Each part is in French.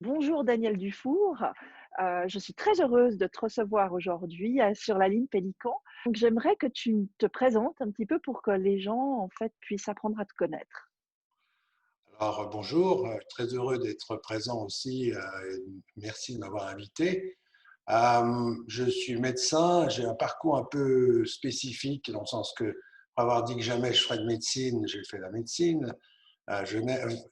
Bonjour Daniel Dufour, je suis très heureuse de te recevoir aujourd'hui, sur la ligne Pélican. Donc j'aimerais que tu te présentes un petit peu pour que les gens, en fait, puissent apprendre à te connaître. Alors, bonjour, très heureux d'être présent aussi. Et merci de m'avoir invité. Je suis médecin, j'ai un parcours un peu spécifique dans le sens que, après avoir dit que jamais je ferais de médecine, j'ai fait la médecine.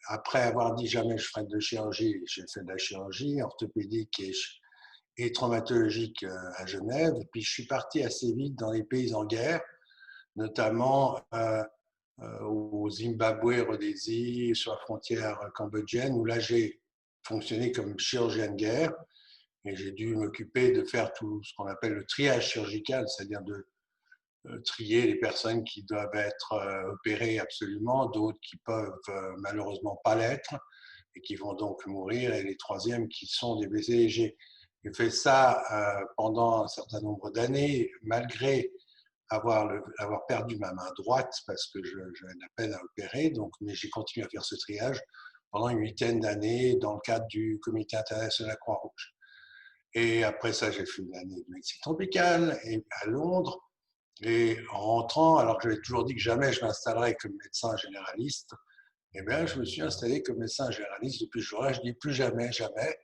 Après avoir dit jamais je ferais de chirurgie, j'ai fait de la chirurgie orthopédique et traumatologique à Genève. Et puis je suis parti assez vite dans les pays en guerre, notamment au Zimbabwe, Rhodésie, sur la frontière cambodgienne, où là j'ai fonctionné comme chirurgien de guerre et j'ai dû m'occuper de faire tout ce qu'on appelle le triage chirurgical, c'est-à-dire de trier les personnes qui doivent être opérées absolument, d'autres qui peuvent malheureusement pas l'être et qui vont donc mourir, et les troisièmes qui sont des blessés légers. J'ai fait ça pendant un certain nombre d'années, malgré avoir perdu ma main droite parce que j'avais de la peine à opérer, donc, mais j'ai continué à faire ce triage pendant une huitaine d'années dans le cadre du Comité international de la Croix-Rouge. Et après ça, j'ai fait une année de médecine tropicale et à Londres. Et en rentrant, alors que j'avais toujours dit que jamais je m'installerais comme médecin généraliste, eh bien, je me suis installé comme médecin généraliste depuis ce jour-là. Je dis plus jamais, jamais,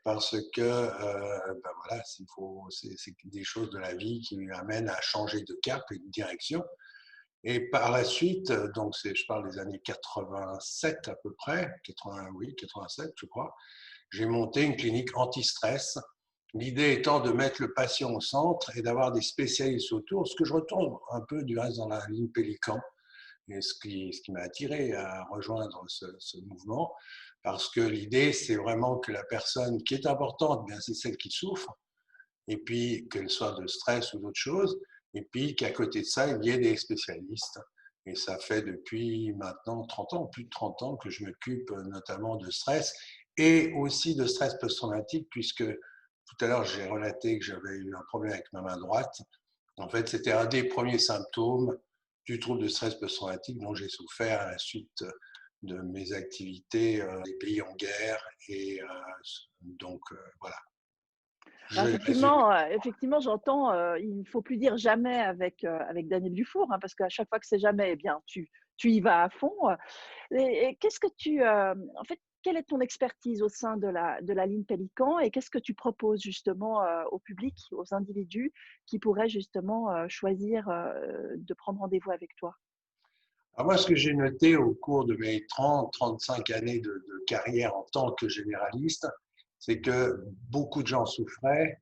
parce que ben voilà, c'est des choses de la vie qui m'amènent à changer de cap et de direction. Et par la suite, donc je parle des années 87 à peu près, 80, oui, 87 je crois, j'ai monté une clinique anti-stress. L'idée étant de mettre le patient au centre et d'avoir des spécialistes autour, ce que je retourne un peu du reste dans la ligne Pélican, et ce qui m'a attiré à rejoindre ce mouvement, parce que l'idée, c'est vraiment que la personne qui est importante, bien c'est celle qui souffre, et puis qu'elle soit de stress ou d'autre chose, et puis qu'à côté de ça, il y ait des spécialistes. Et ça fait depuis maintenant 30 ans, plus de 30 ans, que je m'occupe notamment de stress et aussi de stress post-traumatique, puisque tout à l'heure, j'ai relaté que j'avais eu un problème avec ma main droite. En fait, c'était un des premiers symptômes du trouble de stress post-traumatique dont j'ai souffert à la suite de mes activités des pays en guerre. Et donc, voilà. Alors Je résume. effectivement, j'entends, il ne faut plus dire jamais avec Daniel Dufour, hein, parce qu'à chaque fois que c'est jamais, eh bien, tu y vas à fond. Et qu'est-ce que en fait, quelle est ton expertise au sein de la ligne Pélican et qu'est-ce que tu proposes justement, au public, aux individus qui pourraient justement, choisir, de prendre rendez-vous avec toi? Alors moi, ce que j'ai noté au cours de mes 30-35 années de carrière en tant que généraliste, c'est que beaucoup de gens souffraient,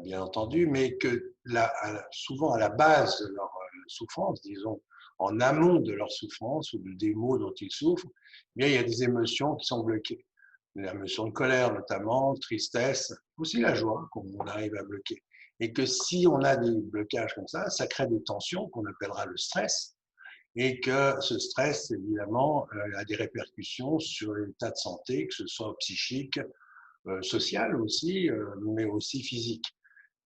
bien entendu, mais que souvent à la base de leur souffrance, disons, en amont de leur souffrance ou des maux dont ils souffrent, eh bien, il y a des émotions qui sont bloquées. L'émotion de colère notamment, tristesse, aussi la joie qu'on arrive à bloquer. Et que si on a des blocages comme ça crée des tensions qu'on appellera le stress, et que ce stress, évidemment, a des répercussions sur l'état de santé, que ce soit psychique, social aussi, mais aussi physique.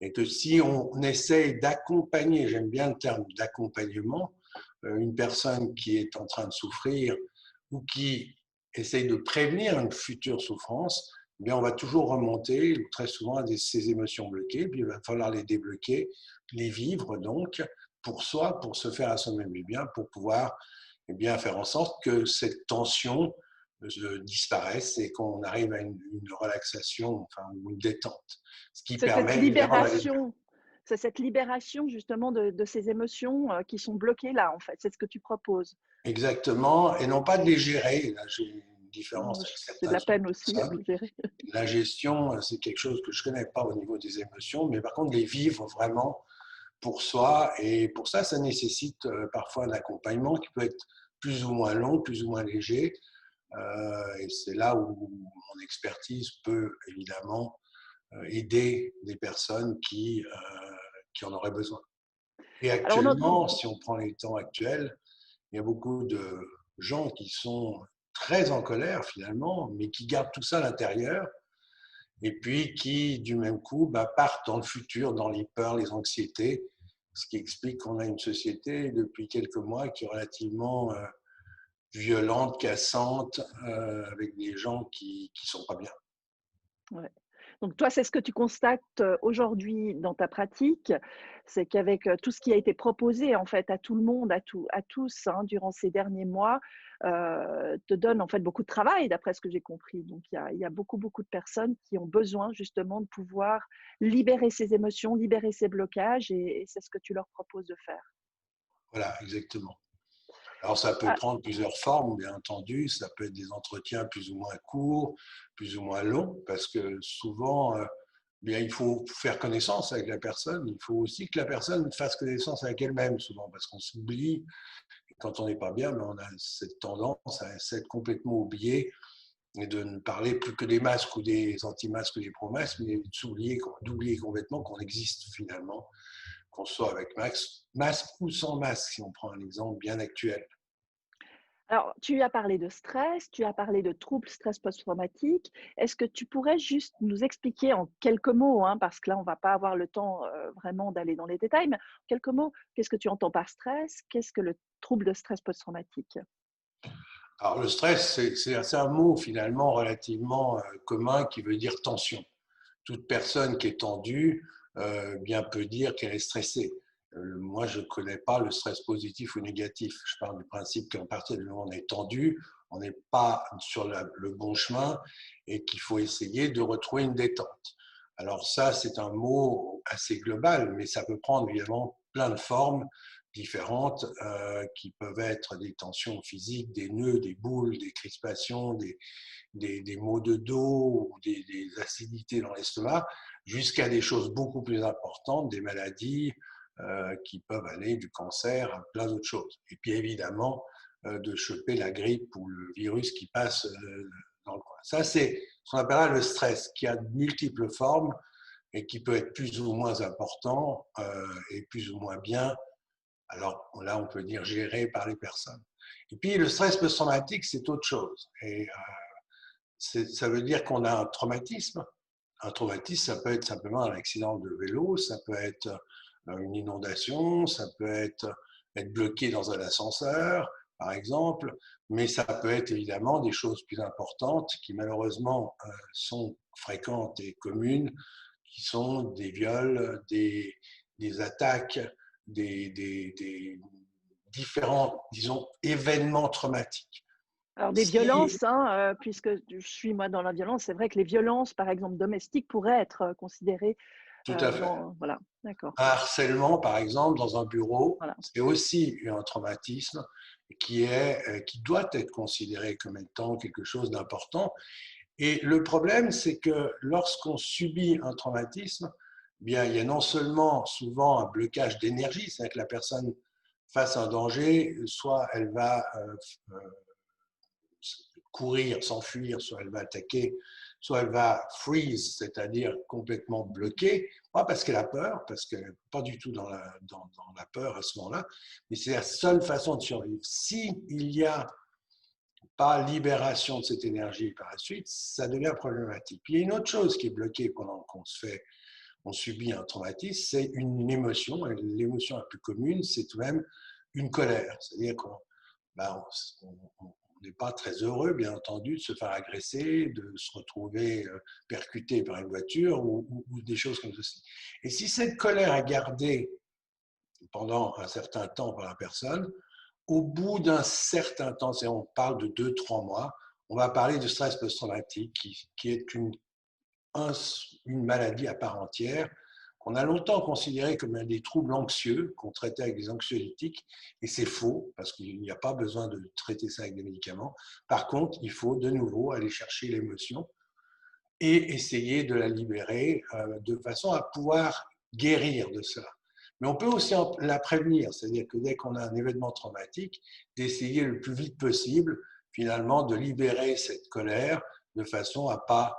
Et que si on essaye d'accompagner, j'aime bien le terme d'accompagnement, une personne qui est en train de souffrir ou qui essaye de prévenir une future souffrance, eh bien on va toujours remonter très souvent à ces émotions bloquées, puis il va falloir les débloquer, les vivre donc pour soi, pour se faire à soi-même du bien, pour pouvoir bien faire en sorte que cette tension disparaisse et qu'on arrive à une relaxation, enfin, ou une détente, ce qui C'est cette permet évidemment d'aller mieux. libération c'est cette libération justement de ces émotions, qui sont bloquées là, en fait, c'est ce que tu proposes? Exactement, et non pas de les gérer. Là, j'ai une différence Mmh, avec c'est de certaines la peine aussi à personnes. gérer. La gestion, c'est quelque chose que je ne connais pas au niveau des émotions, mais par contre, les vivre vraiment pour soi. Et pour ça, ça nécessite parfois un accompagnement qui peut être plus ou moins long, plus ou moins léger. Et c'est là où mon expertise peut évidemment aider des personnes qui en auraient besoin. Et Alors on entend actuellement, si on prend les temps actuels, il y a beaucoup de gens qui sont très en colère finalement, mais qui gardent tout ça à l'intérieur et puis qui, du même coup, partent dans le futur, dans les peurs, les anxiétés, ce qui explique qu'on a une société depuis quelques mois qui est relativement violentes, cassantes, avec des gens qui ne sont pas bien. Ouais. Donc toi, c'est ce que tu constates, aujourd'hui dans ta pratique, c'est qu'avec, tout ce qui a été proposé en fait à tout le monde, à tous, hein, durant ces derniers mois, te donne en fait beaucoup de travail d'après ce que j'ai compris. Donc il y a beaucoup, beaucoup de personnes qui ont besoin justement de pouvoir libérer ces émotions, libérer ces blocages et c'est ce que tu leur proposes de faire. Voilà, exactement. Alors, ça peut Ah, prendre plusieurs formes, bien entendu. Ça peut être des entretiens plus ou moins courts, plus ou moins longs, parce que souvent, bien, il faut faire connaissance avec la personne. Il faut aussi que la personne fasse connaissance avec elle-même, souvent, parce qu'on s'oublie. Et quand on n'est pas bien, ben, on a cette tendance à s'être complètement oublié et de ne parler plus que des masques ou des anti-masques ou des pro-masques, mais d'oublier complètement qu'on existe finalement, qu'on soit avec masque ou sans masque, si on prend un exemple bien actuel. alors tu as parlé de stress, tu as parlé de troubles stress post-traumatique. Est-ce que tu pourrais juste nous expliquer en quelques mots, hein, parce que là on va pas avoir le temps, vraiment d'aller dans les détails, mais en quelques mots, qu'est-ce que tu entends par stress? Qu'est-ce que le trouble de stress post-traumatique? Alors, le stress, c'est un mot finalement relativement commun qui veut dire tension. Toute personne qui est tendue bien peut dire qu'elle est stressée. Moi, je ne connais pas le stress positif ou négatif. Je parle du principe qu'à partir du moment où on est tendu, on n'est pas sur le bon chemin et qu'il faut essayer de retrouver une détente. Alors ça, c'est un mot assez global, mais ça peut prendre évidemment plein de formes différentes qui peuvent être des tensions physiques, des nœuds, des boules, des crispations, des maux de dos ou des acidités dans l'estomac, jusqu'à des choses beaucoup plus importantes, des maladies qui peuvent aller du cancer à plein d'autres choses. Et puis évidemment, de choper la grippe ou le virus qui passe dans le coin. Ça, c'est ce qu'on appellera le stress, qui a de multiples formes et qui peut être plus ou moins important et plus ou moins bien. Alors là, on peut dire géré par les personnes. Et puis le stress post-traumatique, c'est autre chose. Et ça veut dire qu'on a un traumatisme. Un traumatisme, ça peut être simplement un accident de vélo, ça peut être une inondation, ça peut être bloqué dans un ascenseur, par exemple, mais ça peut être évidemment des choses plus importantes qui malheureusement sont fréquentes et communes, qui sont des viols, des attaques, des différents, disons, événements traumatiques. Alors des Si violences, hein, puisque je suis moi dans la violence, c'est vrai que les violences, par exemple domestiques, pourraient être, considérées, Tout à fait. dans voilà, d'accord, Un harcèlement, par exemple, dans un bureau, voilà. c'est aussi un traumatisme qui doit être considéré comme étant quelque chose d'important. Et le problème, c'est que lorsqu'on subit un traumatisme, eh bien, il y a non seulement souvent un blocage d'énergie, c'est-à-dire que la personne face à un danger, soit elle va courir, s'enfuir, soit elle va attaquer, soit elle va freeze, c'est-à-dire complètement bloquer, pas parce qu'elle a peur, parce qu'elle n'est pas du tout dans la peur à ce moment-là, mais c'est la seule façon de survivre. S'il n'y a pas libération de cette énergie par la suite, ça devient problématique. Puis il y a une autre chose qui est bloquée pendant on subit un traumatisme, c'est une émotion, et l'émotion la plus commune, c'est tout de même une colère, c'est-à-dire qu'on ben, on n'est pas très heureux, bien entendu, de se faire agresser, de se retrouver percuté par une voiture ou des choses comme ceci. Et si cette colère est gardée pendant un certain temps par la personne, au bout d'un certain temps, on parle de 2-3 mois, on va parler de stress post-traumatique qui est une maladie à part entière qu'on a longtemps considéré comme un des troubles anxieux qu'on traitait avec des anxiolytiques, et c'est faux, parce qu'il n'y a pas besoin de traiter ça avec des médicaments. Par contre, il faut de nouveau aller chercher l'émotion et essayer de la libérer de façon à pouvoir guérir de cela. Mais on peut aussi la prévenir, c'est-à-dire que dès qu'on a un événement traumatique, d'essayer le plus vite possible, finalement, de libérer cette colère de façon à pas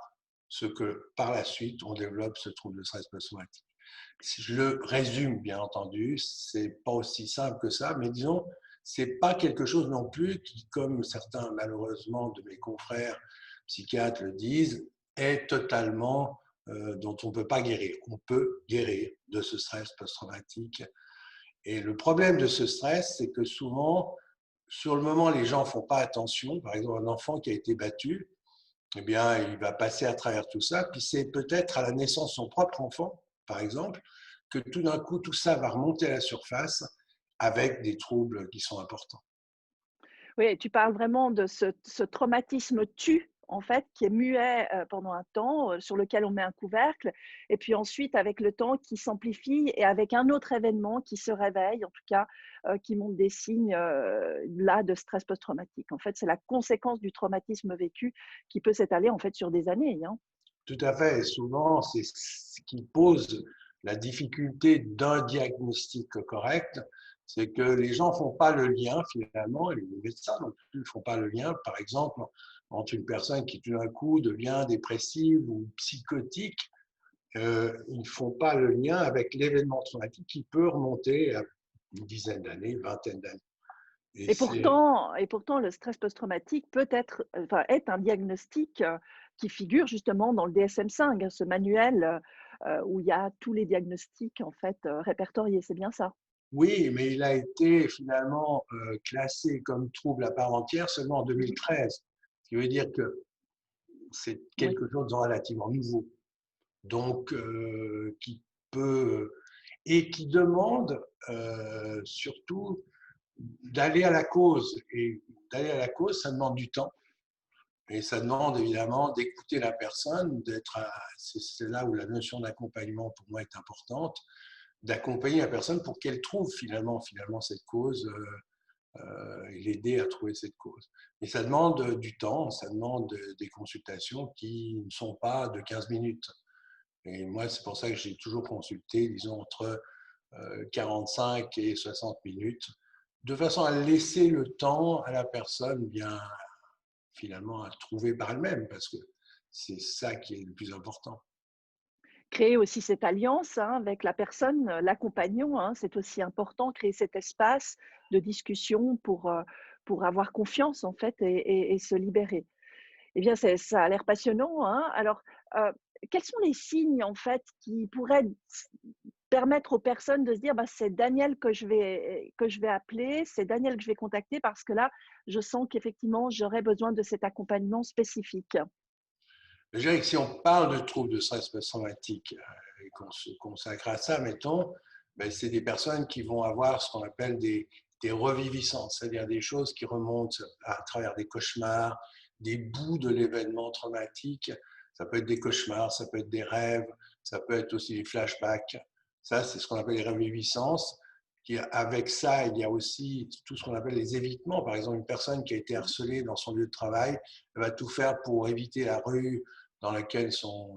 ce que par la suite on développe ce trouble de stress post-traumatique. Si je le résume, bien entendu, c'est pas aussi simple que ça, mais disons, c'est pas quelque chose non plus qui, comme certains malheureusement de mes confrères psychiatres le disent, est totalement dont on ne peut pas guérir. On peut guérir de ce stress post-traumatique. Et le problème de ce stress, c'est que souvent, sur le moment, les gens ne font pas attention. Par exemple, un enfant qui a été battu, eh bien, il va passer à travers tout ça. Puis c'est peut-être à la naissance de son propre enfant, par exemple, que tout d'un coup, tout ça va remonter à la surface avec des troubles qui sont importants. Oui, tu parles vraiment de ce traumatisme "tu", en fait, qui est muet, pendant un temps, sur lequel on met un couvercle et puis ensuite, avec le temps, qui s'amplifie et avec un autre événement qui se réveille, en tout cas, qui montre des signes, là, de stress post-traumatique. En fait, c'est la conséquence du traumatisme vécu qui peut s'étaler, en fait, sur des années, hein. Tout à fait. Et souvent, c'est ce qui pose la difficulté d'un diagnostic correct, c'est que les gens ne font pas le lien finalement, et les médecins non plus ne font pas le lien, par exemple, entre une personne qui tout d'un coup devient dépressive ou psychotique, ils ne font pas le lien avec l'événement traumatique qui peut remonter à une dizaine d'années, une vingtaine d'années. Et c'est Et pourtant le stress post-traumatique peut être, enfin, est un diagnostic, qui figure justement dans le DSM-5, ce manuel, où il y a tous les diagnostics, en fait, répertoriés, c'est bien ça? Oui, mais il a été finalement classé comme trouble à part entière seulement en 2013, ce qui veut dire que c'est Oui. quelque chose de relativement nouveau, donc qui peut et qui demande surtout d'aller à la cause. Et d'aller à la cause, ça demande du temps. Et ça demande évidemment d'écouter la personne, c'est là où la notion d'accompagnement pour moi est importante, d'accompagner la personne pour qu'elle trouve finalement cette cause et l'aider à trouver cette cause. Mais ça demande du temps, ça demande des consultations qui ne sont pas de 15 minutes. Et moi, c'est pour ça que j'ai toujours consulté, disons, entre 45 et 60 minutes, de façon à laisser le temps à la personne bien finalement à trouver par elle-même, parce que c'est ça qui est le plus important. Créer aussi cette alliance, hein, avec la personne, l'accompagnant, hein, c'est aussi important, créer cet espace de discussion pour avoir confiance, en fait, et se libérer. Eh bien, ça a l'air passionnant, hein. Alors, heu, quels sont les signes, en fait, qui pourraient permettre aux personnes de se dire: «Bah, c'est Daniel que je vais appeler, c'est Daniel que je vais contacter parce que là, je sens qu'effectivement, j'aurais besoin de cet accompagnement spécifique». Je dirais que si on parle de troubles de stress post-traumatique et qu'on se consacre à ça, mettons, ben, c'est des personnes qui vont avoir ce qu'on appelle des reviviscences, c'est-à-dire des choses qui remontent à travers des cauchemars, des bouts de l'événement traumatique. Ça peut être des cauchemars, ça peut être des rêves, ça peut être aussi des flashbacks. Ça, c'est ce qu'on appelle les reviviscences. Avec ça, il y a aussi tout ce qu'on appelle les évitements. Par exemple, une personne qui a été harcelée dans son lieu de travail, elle va tout faire pour éviter la rue dans laquelle son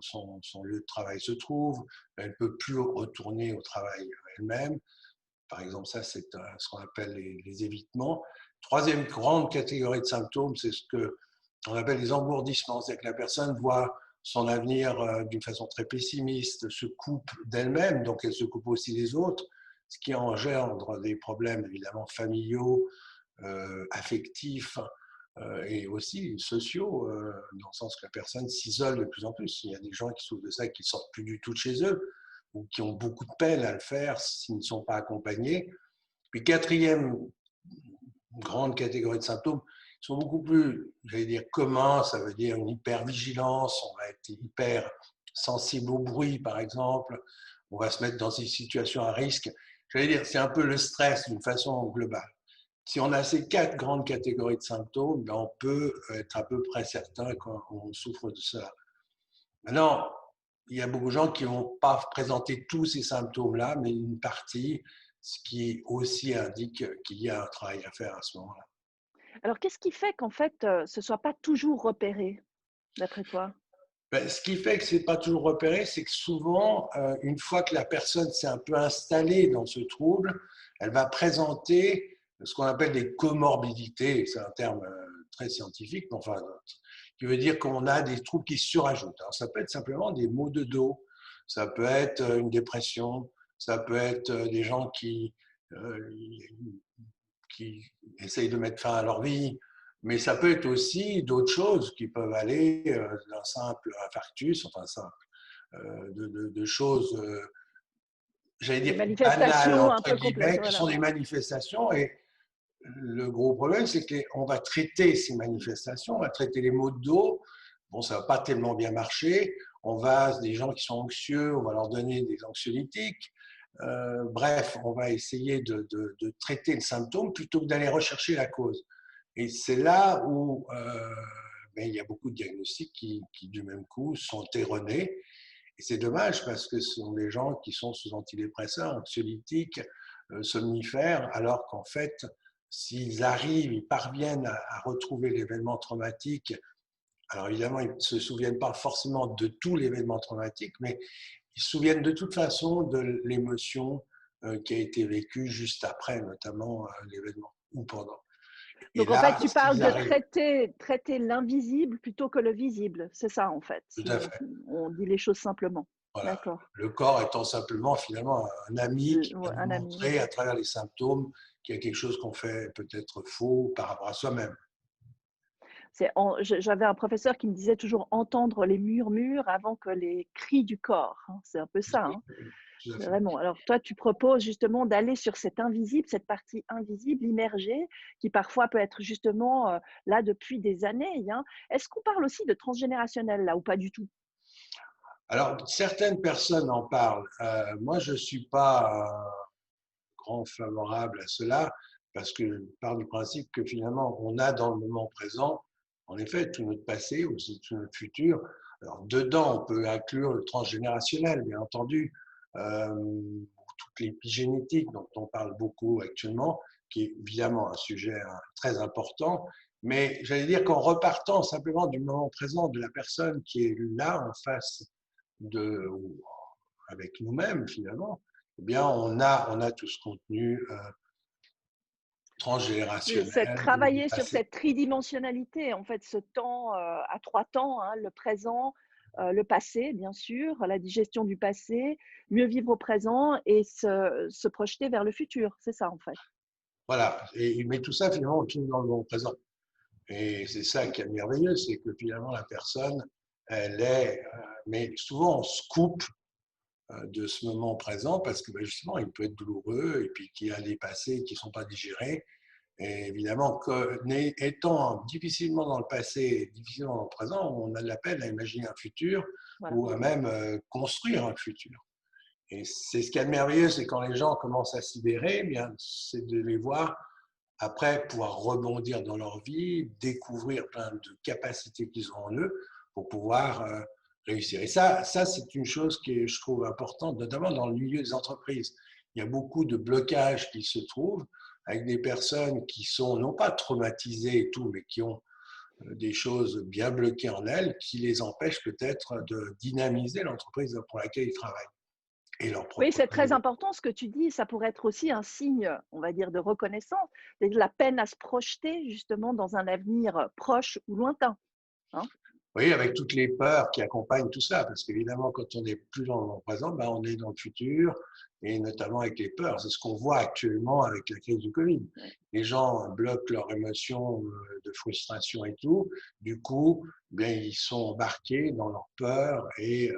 lieu de travail se trouve. Elle ne peut plus retourner au travail elle-même. Par exemple, ça, c'est ce qu'on appelle les évitements. Troisième grande catégorie de symptômes, c'est ce qu'on appelle les engourdissements. C'est que la personne voit son avenir d'une façon très pessimiste, se coupe d'elle-même, donc elle se coupe aussi des autres, ce qui engendre des problèmes évidemment familiaux, affectifs et aussi sociaux, dans le sens que la personne s'isole de plus en plus. Il y a des gens qui souffrent de ça et qui ne sortent plus du tout de chez eux ou qui ont beaucoup de peine à le faire s'ils ne sont pas accompagnés. Puis quatrième grande catégorie de symptômes, ils sont beaucoup plus, j'allais dire, communs. Ça veut dire une hypervigilance, on va être hyper sensible au bruit, par exemple, on va se mettre dans des situations à risque. J'allais dire, c'est un peu le stress d'une façon globale. Si on a ces quatre grandes catégories de symptômes, ben on peut être à peu près certain qu'on souffre de cela. Maintenant, il y a beaucoup de gens qui ne vont pas présenter tous ces symptômes-là, mais une partie, ce qui aussi indique qu'il y a un travail à faire à ce moment-là. Alors, qu'est-ce qui fait qu'en fait, ce soit pas toujours repéré, d'après toi? Ben, ce qui fait que ce n'est pas toujours repéré, c'est que souvent, une fois que la personne s'est un peu installée dans ce trouble, elle va présenter ce qu'on appelle des comorbidités. C'est un terme très scientifique, mais enfin, qui veut dire qu'on a des troubles qui se surajoutent. Alors, ça peut être simplement des maux de dos, ça peut être une dépression, ça peut être des gens euh, qui essayent de mettre fin à leur vie, mais ça peut être aussi d'autres choses qui peuvent aller d'un simple infarctus, enfin simple, de choses, j'allais Des dire, banales, manifestations un entre peu complexes, guillemets, qui voilà. sont des manifestations. Et le gros problème, c'est qu'on va traiter ces manifestations, on va traiter les maux de dos. Bon, ça va pas tellement bien marcher. On va, des gens qui sont anxieux, on va leur donner des anxiolytiques. Bref, on va essayer de traiter le symptôme plutôt que d'aller rechercher la cause. Et c'est là où ben, il y a beaucoup de diagnostics qui, du même coup, sont erronés. Et c'est dommage parce que ce sont des gens qui sont sous antidépresseurs, anxiolytiques, somnifères, alors qu'en fait, s'ils arrivent, ils parviennent à retrouver l'événement traumatique. Alors évidemment, ils ne se souviennent pas forcément de tout l'événement traumatique, mais ils se souviennent de toute façon de l'émotion qui a été vécue juste après, notamment l'événement ou pendant. Et Donc en fait, là, tu parles s'ils de arrivent, traiter l'invisible plutôt que le visible. C'est ça en fait, tout si à fait, on dit les choses simplement. voilà. D'accord. Le corps étant simplement finalement un ami qui va Ouais, nous un ami, oui. montrer à travers les symptômes qu'il y a quelque chose qu'on fait peut-être faux par rapport à soi-même. J'avais un professeur qui me disait toujours entendre les murmures avant que les cris du corps, hein. C'est un peu ça, hein. Tout à fait. Vraiment. Alors toi, tu proposes justement d'aller sur cet invisible, cette partie invisible, immergée, qui parfois peut être justement là depuis des années, hein. Est-ce qu'on parle aussi de transgénérationnel là ou pas du tout? Alors, certaines personnes en parlent. Moi, je ne suis pas grand favorable à cela parce que je pars du principe que finalement, on a dans le moment présent, en effet, tout notre passé, aussi tout notre futur. Alors, dedans, on peut inclure le transgénérationnel, bien entendu, toute l'épigénétique dont on parle beaucoup actuellement, qui est évidemment un sujet très important. Mais j'allais dire qu'en repartant simplement du moment présent de la personne qui est là en face de, avec nous-mêmes finalement, eh bien on a tout ce contenu C'est transgénérationnel ou du travailler sur passé. cette tridimensionnalité, en fait, ce temps à 3 temps, hein, le présent, le passé, bien sûr, la digestion du passé, mieux vivre au présent et se projeter vers le futur. C'est ça, en fait. Voilà, et, mais tout ça finalement on tourne dans le moment présent. Et c'est ça qui est merveilleux, c'est que finalement la personne, elle est, mais souvent on se coupe de ce moment présent parce que ben, justement il peut être douloureux et puis qu'il y a des passés qui ne sont pas digérés. Et évidemment, étant difficilement dans le passé et difficilement dans le présent, on a de la peine à imaginer un futur Voilà. ou à même construire un futur. Et c'est ce qu'il y a de merveilleux, c'est quand les gens commencent à s'y libérer, eh bien, c'est de les voir après pouvoir rebondir dans leur vie, découvrir plein de capacités qu'ils ont en eux pour pouvoir réussir. Et ça c'est une chose qui est, je trouve, importante, notamment dans le milieu des entreprises. Il y a beaucoup de blocages qui se trouvent avec des personnes qui sont non pas traumatisées et tout, mais qui ont des choses bien bloquées en elles, qui les empêchent peut-être de dynamiser l'entreprise pour laquelle ils travaillent et leur Oui, propre c'est très vie. important ce que tu dis. Ça pourrait être aussi un signe, on va dire, de reconnaissance, c'est la peine à se projeter justement dans un avenir proche ou lointain, hein. Oui, avec toutes les peurs qui accompagnent tout ça, parce qu'évidemment, quand on n'est plus dans le moment présent, ben, on est dans le futur, et notamment avec les peurs. C'est ce qu'on voit actuellement avec la crise du Covid. Ouais. Les gens bloquent leurs émotions de frustration et tout. Du coup, bien, ils sont embarqués dans leurs peurs et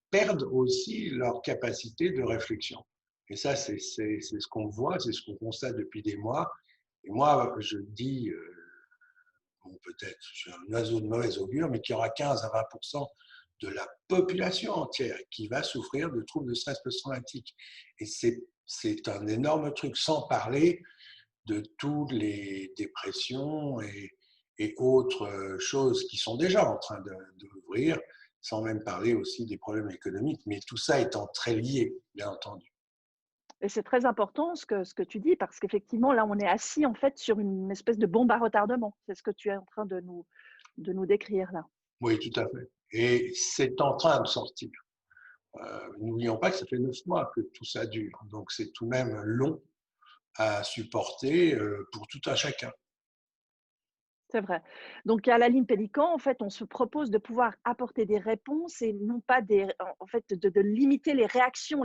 perdent aussi leur capacité de réflexion. Et ça, c'est ce qu'on voit, c'est ce qu'on constate depuis des mois. Et moi, je dis, bon, peut-être, je suis un oiseau de mauvaise augure, mais qu'il y aura 15 à 20% de la population entière qui va souffrir de troubles de stress post-traumatique. Et c'est un énorme truc, sans parler de toutes les dépressions et autres choses qui sont déjà en train d'ouvrir, sans même parler aussi des problèmes économiques, mais tout ça étant très lié, bien entendu. Et c'est très important ce que tu dis parce qu'effectivement, là, on est assis en fait sur une espèce de bombe à retardement. C'est ce que tu es en train de nous décrire là. Oui, tout à fait. Et c'est en train de sortir. N'oublions pas que ça fait 9 mois que tout ça dure, donc c'est tout de même long à supporter pour tout un chacun. C'est vrai. Donc à la ligne Pélican, en fait, on se propose de pouvoir apporter des réponses et non pas en fait, de limiter les réactions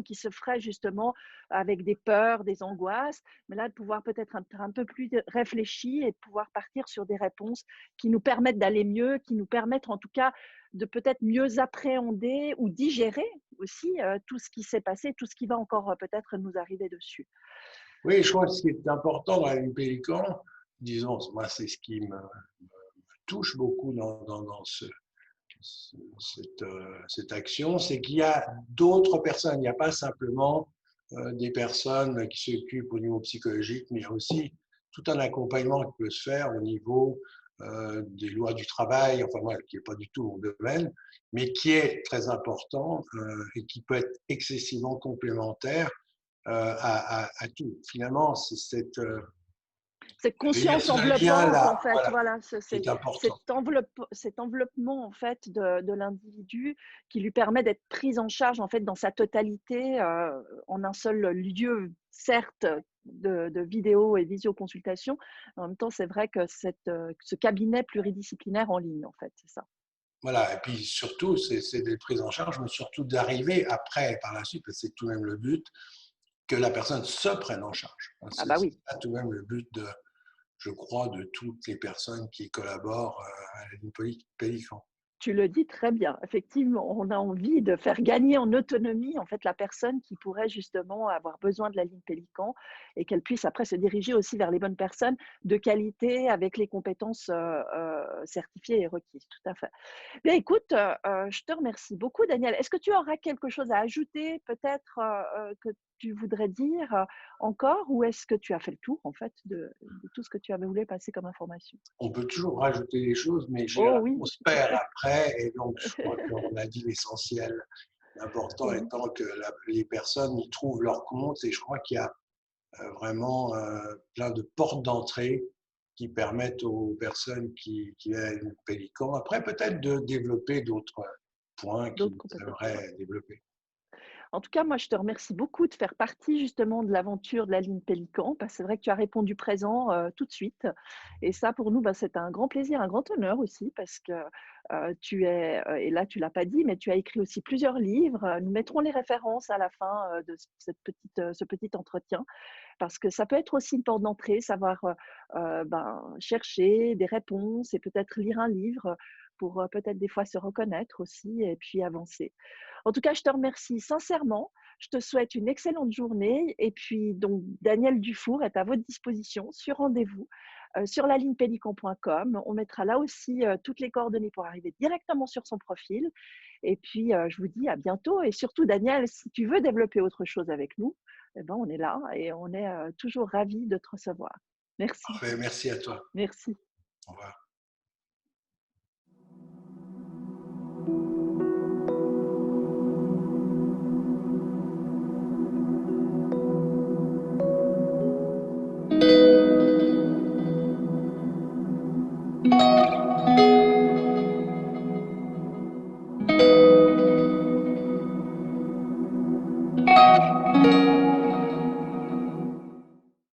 qui se feraient justement avec des peurs, des angoisses, mais là, de pouvoir peut-être être un peu plus réfléchi et de pouvoir partir sur des réponses qui nous permettent d'aller mieux, qui nous permettent en tout cas de peut-être mieux appréhender ou digérer aussi tout ce qui s'est passé, tout ce qui va encore peut-être nous arriver dessus. Oui, je crois que ce qui est important dans la ligne Pélican, disons, moi, c'est ce qui me touche beaucoup dans cette action, c'est qu'il y a d'autres personnes. Il n'y a pas simplement des personnes qui s'occupent au niveau psychologique, mais il y a aussi tout un accompagnement qui peut se faire au niveau des lois du travail, enfin moi, qui n'est pas du tout mon domaine, mais qui est très important et qui peut être excessivement complémentaire à tout. Finalement, c'est Cette je vais dire, conscience ce lien enveloppante, là, en fait, voilà, voilà, qui est important. cet enveloppement, en fait, de l'individu qui lui permet d'être pris en charge, en fait, dans sa totalité, en un seul lieu, certes, de vidéo et visioconsultation. En même temps, c'est vrai que ce cabinet pluridisciplinaire en ligne, en fait, c'est ça. Voilà, et puis surtout, c'est d'être prise en charge, mais surtout d'arriver après, par la suite, parce que c'est tout de même le but, que la personne se prenne en charge. Ah C'est bah oui. tout de même le but, je crois, de toutes les personnes qui collaborent à la ligne Pélican. Tu le dis très bien. Effectivement, on a envie de faire gagner en autonomie, en fait, la personne qui pourrait justement avoir besoin de la ligne Pélican et qu'elle puisse après se diriger aussi vers les bonnes personnes de qualité avec les compétences, certifiées et requises. Tout à fait. Bien écoute, je te remercie beaucoup Daniel. Est-ce que tu auras quelque chose à ajouter peut-être, que tu voudrais dire, encore ou est-ce que tu as fait le tour en fait de tout ce que tu avais voulu passer comme information? On peut toujours rajouter des choses, mais je Oh dirais oui, qu'on se perd après, et donc je crois qu'on a dit l'essentiel. L'important oui, étant que les personnes y trouvent leur compte, et je crois qu'il y a vraiment plein de portes d'entrée qui permettent aux personnes qui aiment le Pélican, après peut-être de développer d'autres points d'autres qu'ils compétences, ouais. aimeraient développer. En tout cas, moi, je te remercie beaucoup de faire partie justement de l'aventure de la ligne Pélican, parce que c'est vrai que tu as répondu présent tout de suite. Et ça, pour nous, bah, c'est un grand plaisir, un grand honneur aussi, parce que tu es, et là, tu l'as pas dit, mais tu as écrit aussi plusieurs livres. Nous mettrons les références à la fin de ce petit entretien, parce que ça peut être aussi une porte d'entrée, savoir ben, chercher des réponses et peut-être lire un livre pour peut-être des fois se reconnaître aussi et puis avancer. En tout cas, je te remercie sincèrement. Je te souhaite une excellente journée. Et puis, donc, Daniel Dufour est à votre disposition sur rendez-vous sur la ligne pélican.com. On mettra là aussi toutes les coordonnées pour arriver directement sur son profil. Et puis, je vous dis à bientôt. Et surtout, Daniel, si tu veux développer autre chose avec nous, eh ben, on est là et on est toujours ravis de te recevoir. Merci. Parfait, merci à toi. Merci. Au revoir.